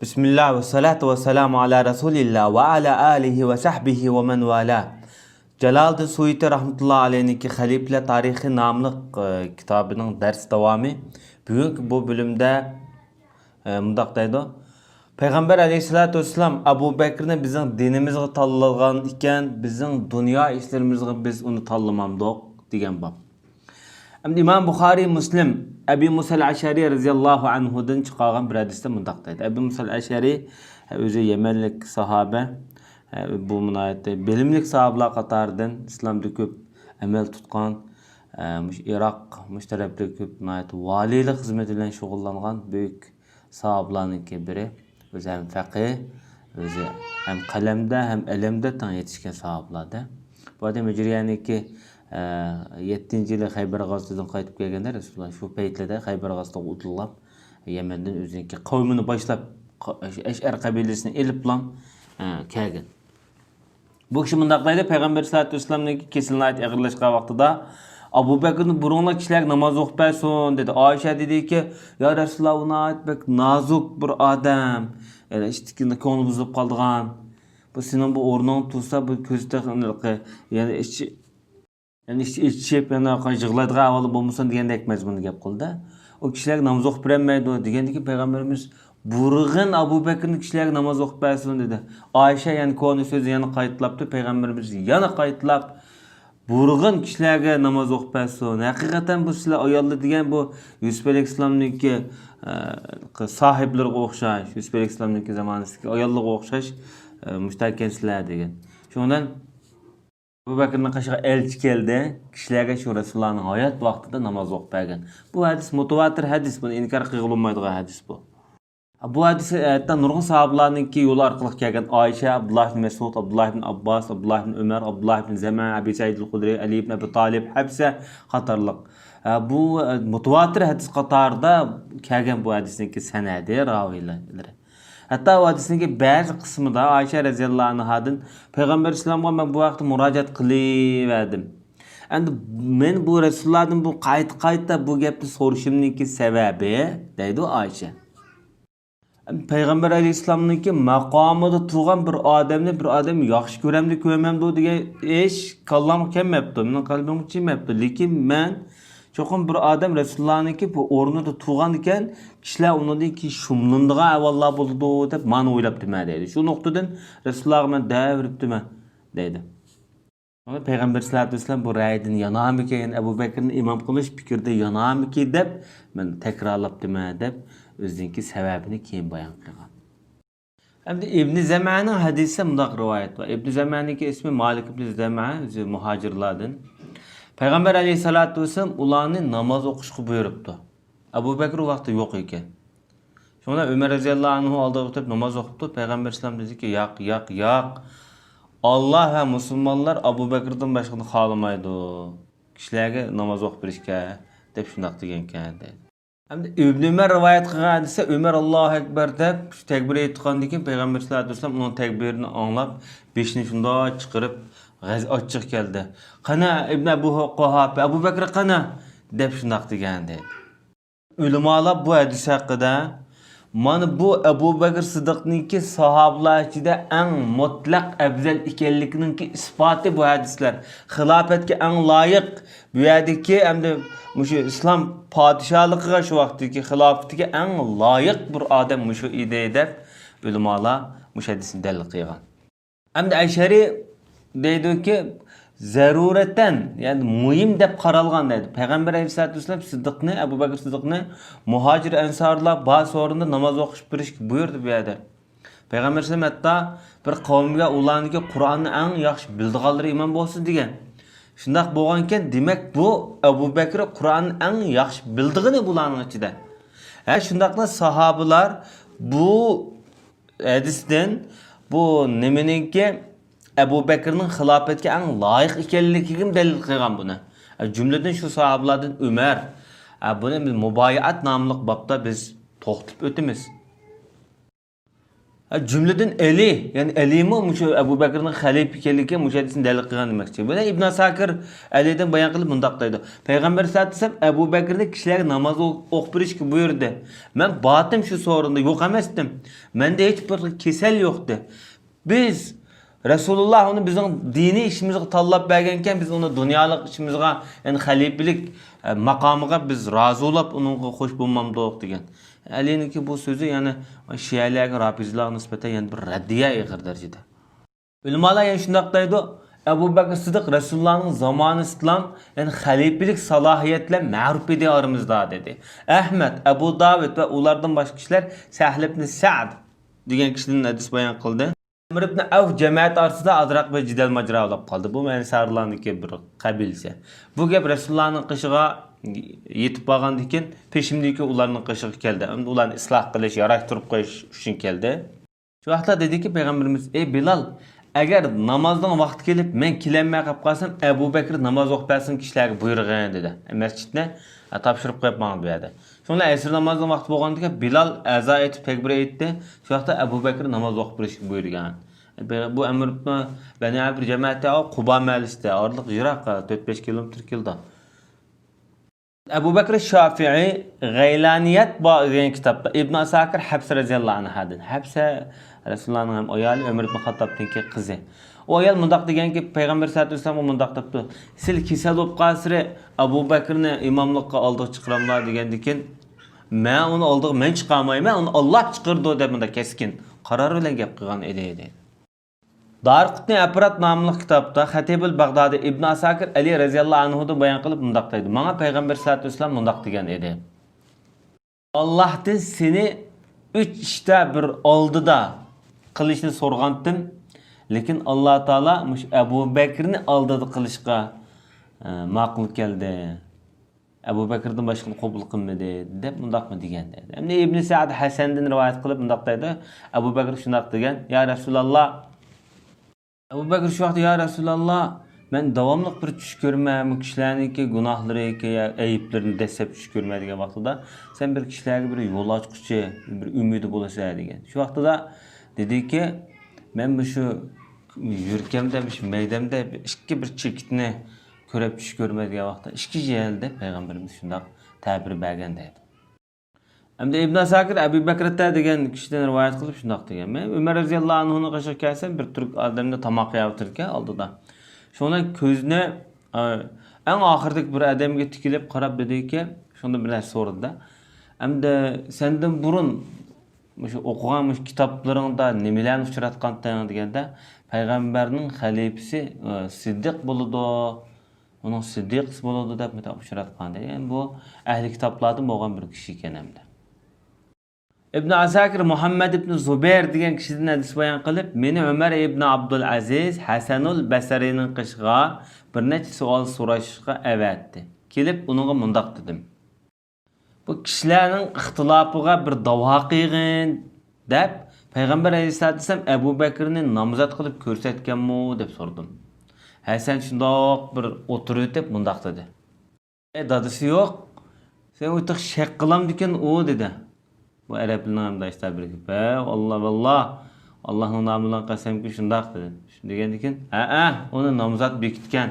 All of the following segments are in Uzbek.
Bismillah ve salatu ve selamu ala Resulillah ve ala alihi ve sahbihi ve men vala. Jalaldin Suyuti rahmetullahi aleyhinki Halifler Tarihi namlı kitabının ders devamı. Bugün bu bölümde mundaq deydi. Peygamber aleyhissalatu vesselam Abu Bekir'ni bizim dinimizge tanlagan iken bizim dünya işlerimizge biz onu tanlamamdık degan bab. Hem İmam Bukhari Müslim Ebu Musa al-Ashari radıyallahu anhu'dan çıkargan bir hadiste mundaq deydi. Ebu Musa al-Ashari özü Yemenlik sahabe, bu munayette bilimlik sahabelar qatardan İslamda köp amel tutgan, Irak müşterepli köp munayette valilik hizmeti bilen şugullangan büyük sahabelarning biri. Özü hem faqih, özü hem kalemde hem elemde tan yetişken sahabelarda. Bu adam Hicriyaniki 7. yılı Xaybar gazetinden qaytib kelgende Resulullah şu peytlerde Xaybar gazetinde utullab Yemen'den özünki kavmini başlap Eş'er kabilesini elip lan kelgen. Bu kişi mundaq deydi Peygamber sallallahu aleyhi ve sellem'ninki kesin ayet ağırlaşqa vaqtida Abu Bekir'nin burunla kişiler namaz oqpayson dedi. Ayşe dedi ki ya Resulullah ona ayet bek nazuk bir adam. Yani işte konu buzulup qaldıgan. Bu senin bu ornun tutsa bu közde yani içip yana jig'laydigan avval bo'lmasin degandek mazmunni gap qildi. O kishilar namoz o'qib bermaydi degandiki Peygamberimiz burg'in Abu Bakrning kishilarga namoz o'qib bersin dedi. Ayşe yani konu so'zi yana qaytlabdi. Peygamberimiz yana qaytlab burg'in kishilarga namoz o'qib bersin. Haqiqatan bu sizlar ayollar bu Yusuf alayhissalomniki sahiblarga o'xshash, Yusuf alayhissalomniki zamonasidagi ayollarga o'xshash mustahkamsizlar degan. Shundan Abu Bakr'ın qaşığa elçi keldi. Kişilerge şu Resulullah'ın hayat vaxtida namaz o'qib bergan. Bu hadis mutawatir hadis, bunu inkar qilolmaydigan hadis bu. Bu hadis hatta nurg'un sahabalarninki yo'li orqali kelgan. Ayşe, Abdullah ibn Mas'ud, Abdullah ibn Abbas, Abdullah ibn Ömer, Abdullah ibn Zama, Abi Said al-Khudri, Ali ibn Abi Talib, hepsi qatarliq. Bu mutawatir hadis qatarida kelgan bu hadisninki sanadi, raviylar. Hatta o hadisinki bazı kısmı da Ayşe radıyallahu anhadan Peygamber İslam'a ben bu vakti müracaat kılıverdim. Endi men bu Resulullah'dan bu qayta bu gapni soruşimninki sebebi deydi Ayşe. Peygamber aleyhisselam'ninki maqamida turgan bir adam yaxshi ko'ramdi ko'rmamdi degan ish kallam kelmabdi. Mening qalbim chiqmabdi. Lekin men çoxun bir adam Resulullah'nınki bu ornida turgan ekan, kishilar uningki shumlindigan avvallar bo'ldi deb men o'ylab dema deydi. Shu nuqtadan Resulullah men davribdima deydi. Ama Peygamber sallallohu alayhi vasallam bu ra'ydan yanamikan Abu Bakrni imom qilish fikrda yanamiki deb men takrorlab dema deb o'ziniki sababini keyin bayon qilgan. Hamda İbn Zama'ning hadisi mundaq rivoyat var. İbn Zama'ningki ismi Malik ibn Zama, o'zi muhojirlardan. Peygamber aleyhissalatu vesselam ularni namoz o'qishga buyuribdi. Abu Bakr o vaqtda yo'q ekan. Shunda Ömer radhiyallohu anhu oldiga o'tib namoz o'qibdi. Peygamber sallam dediki, yo'q. Allah va musulmonlar Abu Bakrdan boshqani xohlamaydi. Kishilarga namoz o'qib berishga deb shundaq degan ekan dedi. Hamda Ibn Umar rivoyat qilgan desa Umar Allohu akbar deb takbir aytgandan keyin Peygamber sallallohu alayhi vasallam uning takbirini anglab, beshini shunday chiqarib açık geldi. Qana İbn Abu Quhafa, Abu Bakr qana deb shundaq degan dedi. Ulamolar bu hadis haqida mana bu Abu Bakr Siddiqninki sahabalar ichida eng mutlaq afzal ekanligining isboti bu hadislar. Xilofatga eng loyiq bu yerdagi hamda mushu islom podshohligiga shu vaqtdagi xilofatiga eng loyiq bir odam mushu edi deb ulamolar mush hadisni dalil qilgan. Hamda Ashari deydi ki zaruratan yani muhim deb qaralgan deydi. Peygamber aleyhissalatu vesselam Siddiqni, Abu Bakr Siddiqni muhacir ensarlar bazı orunda namaz o'qish berishga buyurdi bu yerda. Peygamber sallam hatta bir qavmga ularniki Qur'onni eng yaxshi bildiganlari imom bo'lsin degan. Shundaq bo'lgan ekan, demak bu Abu Bakr Qur'onni eng yaxshi bildigani bularning ichida. Shundaqla sahabalar bu hadisdan bu nimaninki Abu Bakr'ning xilofatiga eng loyiq ekanligiga dalil qilgan buni. Jumladan shu sahabalardan Umar. Buni biz muboyat nomli bobda biz to'xtab o'tamiz. Cümleden eli, yani elimi muşu Ebu Bekir'nin halife ekanligi muşu hadisini dalil qilgan demoqchi. Buni İbn Asakir Alidan bayon qilib bundaq deydi. Payg'ambar sollallohu alayhi vasallam Ebu Bekirni kishilarga namoz o'qib berishga buyurdi. Men botim shu so'rinda yo'q emasdim. Menda hech bir kasal yo'qdi. Biz Resulullah onu bizim dini işimizge tanlap bergenken biz onu dünyalık işimizge yani halifelik makamıga biz razı olup onunla hoş bulmamdık degen. Ali'ninki bu sözü yani Şialarga, Rafizlarga nispeten yani bir raddiye ağır derecede. Ulemalar yani şundaq deydi. Ebu Bekir Sıddık Resulullah'ın zamanı İslam yani halifelik salahiyetle ma'ruf idi aramızda dedi. Ahmet, Ebu Davud ve ulardan başka kişiler Sahl ibn Sa'd degan kişinin hadis bayon qildi. Amr ibn Avf cemaat arasında azraq bir jidal majra olib qoldi. Bu meni sarlarniki bir qabilse. Bu gap Resulullah'ın qishig'a yetib qolgandan keyin peşimdeki ularning qishig'i keldi. Endi ularni isloh qilish, yarashtirib qo'yish uchun keldi. Shu vaqtda dediki payg'ambarimiz: "Ey Bilal, agar namozning vaqti kelib men kelanmay qolib qolsam, Abu Bakr namoz o'qib bersin kishilarga buyurgan" dedi. Masjidni topshirib qo'yibman bu yerda. Shunda asr namozining vaqti bo'lgandan keyin Bilal azo etib takbir aytdi. Shu vaqtda Abu Bakr namoz o'qib berishni buyurgan. Bu emir Bani Abir cemaati Quba mahallesida, oraliq yiroq 4-5 kilometr keldi. Abu Bakr Şafii Gaylaniyat degan kitobda Ibn Asakir Habsa radhiyallohu anhudan. Habsa Resulullah'ın hem ayali Ömer ibn Xattab'daki kızı. O ayal mundaq deganki Peygamber sallallahu aleyhi ve sellem mundaq debdi. Sil kesel bo'lib qolsa Abu Bakrni imomlikqa oldiga chiqaramlar degandikin men uni oldiga men chiqolmayman, uni Alloh chiqirdi deb bunda keskin qaror bilan gap qilgan edi. Darqutni Afrat nomli kitobda Xatibul Bag'dodi Ibn Asakir Ali radhiyallohu anhudan bayon qilib mundaq deydi. Menga Payg'ambar sallallohu alayhi vasallam mundaq degan edi. Allohdan seni 3 ishda bir oldida qilishni so'rgandim, lekin Alloh taolo mush Abu Bakrni oldida qilishga ma'qul keldi. Abu Bakrdan boshqani qabul qilmadi deb mundaqmi degan dedi. Endi Ibn Sa'd Hasandan rivoyat qilib mundaq deydi. Abu Bakr shundaq degan: "Ya Rasululloh, Abu Bakr şu vaqt ya Resulallah ben davamlı bir tush ko'rmam, kishilarniki gunohlariga, ayiblarini dastlab tush ko'rmaydigan vaqtida sen bir kishilarga bir yo'l ochquchi, bir umidi bo'lasan degan. Shu vaqtida dediki, men bu shu yurkamda, shu maydamda ikki bir chekitni ko'rib tush ko'rmaydigan vaqtda ikki yilda payg'ambarimiz shundoq ta'bir bergan dedi. Hamda İbn Asakir Abu Bakr'ta degan kishidan rivoyat qilib shundoq degan. Men Umar roziyallohu anhuning qishga kelsam bir turk odamni tomoq yeyaptirgan oldida. Shunda ko'zni eng oxirdagi bir odamga tikilib qarab dediki, shunda bilan so'radi. Hamda sendan burun shu o'qigan kitoblaringda nimalarni uchratqanding deganda, payg'ambarning xalifasi Siddiq bo'ladi, uning Siddiqs bo'ladi deb uchratgan. Yani bu ahli kitoblardan bo'lgan bir kishi ekan hamda. İbn Asakir Muhammed ibn Zubayr degan kishidan hadis bayon qilib, meni Umar ibn Abdul Aziz Hasanul Basrining qishga bir necha savol so'rashga avatdi. Kelib uningga mundaq dedim. Bu kishilarning ixtilofiga bir davo qilgin deb Payg'ambar alayhisolatu vasallam Abu Bakrni nomzod qilib ko'rsatganmi deb so'radim. Hasan shundoq bir o'tirib deb mundaq dedi. Dadisi yo'q. Sen o'tiq shak qilamdikan u dedi. Bu Araplarning namida işte bir gap. Allah vallah. Allohning nomidan qasamki shundoq dedi. Degandikin, uni nomzod bekitgan.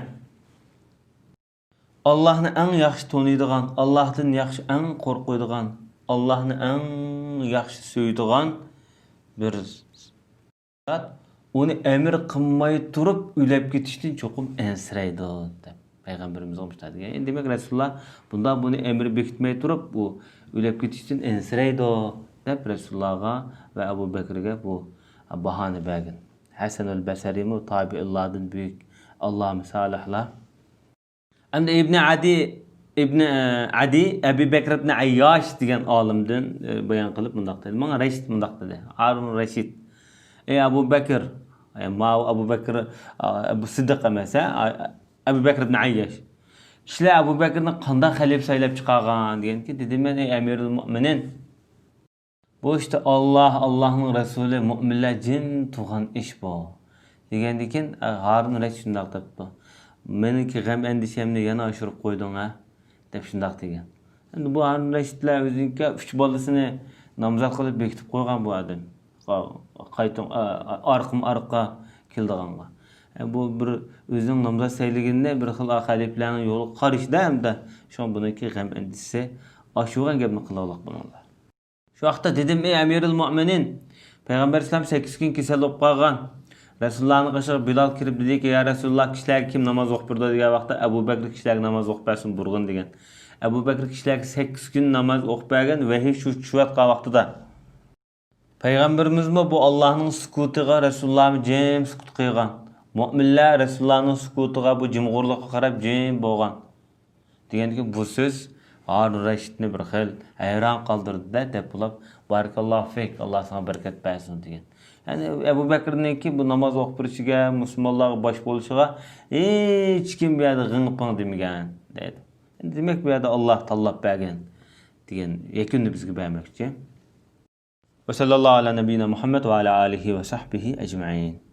Allohni eng yaxshi taniydigan, Allohdan yaxshi eng qo'rqadigan, Allohni eng yaxshi so'yadigan bir zot uni emir qilmay turib o'lib ketishdan cho'qim ensiraydi deb payg'ambarimiz aytadi. Yani demak Rasululloh bunda buni emir bekitmay turib bu o'lib ketishdan ensiraydi deb Rasulullohga va Abu Bakrga bu bahona bergan. Hasan al-Basri mu tabi'illardan büyük Allah misalihlar. Hamda Ibn Adi Abu Bakr ibn Ayyash degan olimdan bayon qilib mundaq dedi. Menga Rashid mundaq dedi. Harun Rashid: "Ey Abu Bakr, Abu Bakr Abu Siddiq emas, Abu Bakr ibn Ayyash. Kishilar Abu Bakrni qanday xalifa saylab chiqargan deganki, dedi men ey Amirul Mu'minin, bu işte Allohning Rasuli mu'minlar jin tug'an ish bu." Degandikin Harun Rashid shundaq debdi. Meniki g'am endishamni yana oshirib qo'yding ha deb shundaq degan. Endi bu Harun Rashidlar o'ziga 3 bolasini nomzod qilib bekitib qo'ygan bu odam. qaytın arqa kildiğanğa. Bu bir özüň namaz seýliginde bir xil ahalipläniň ýoly qarışda hem-de şoň bununki gam endisi aşugan gebni kılawlak bunlar. Şu wagtda dedim ey Emirul Müminin, Peygamber İslam 8 gün kesel bolup kalgan. Resulullah'ın kaşığı Bilal kirip dedi ki ya Resulullah kişiler kim namaz okupurdu diye vakta Ebu Bekir kişiler namaz okupasın burgun degen. Ebu Bekir kişiler 8 gün namaz okupagan ve hiç şu çuvat kavakta da. Peygamberimiz mi bu Allah'ın sukutuğa Resulullah'ı cem sukut kıygan. Müminler Resulullah'ın sukutuğa bu cimgurluğa karab cem boğan. Degen ki bu söz Harun Reşit'ni bir xil hayran kaldırdı da dep bulap barakallahu fik Allah sana bereket versin degen. Yani Ebu Bekir'ninki bu namaz okupuruşuga, Müslümanlarga baş boluşuga hiç kim bir yerde gıngıpın demigen dedi. Demek bir yerde Allah tallap bergen degen yekunni bizge bermekçi. Ve sallallahu ala nebiyina Muhammed ve ala alihi ve sahbihi ecmaîn.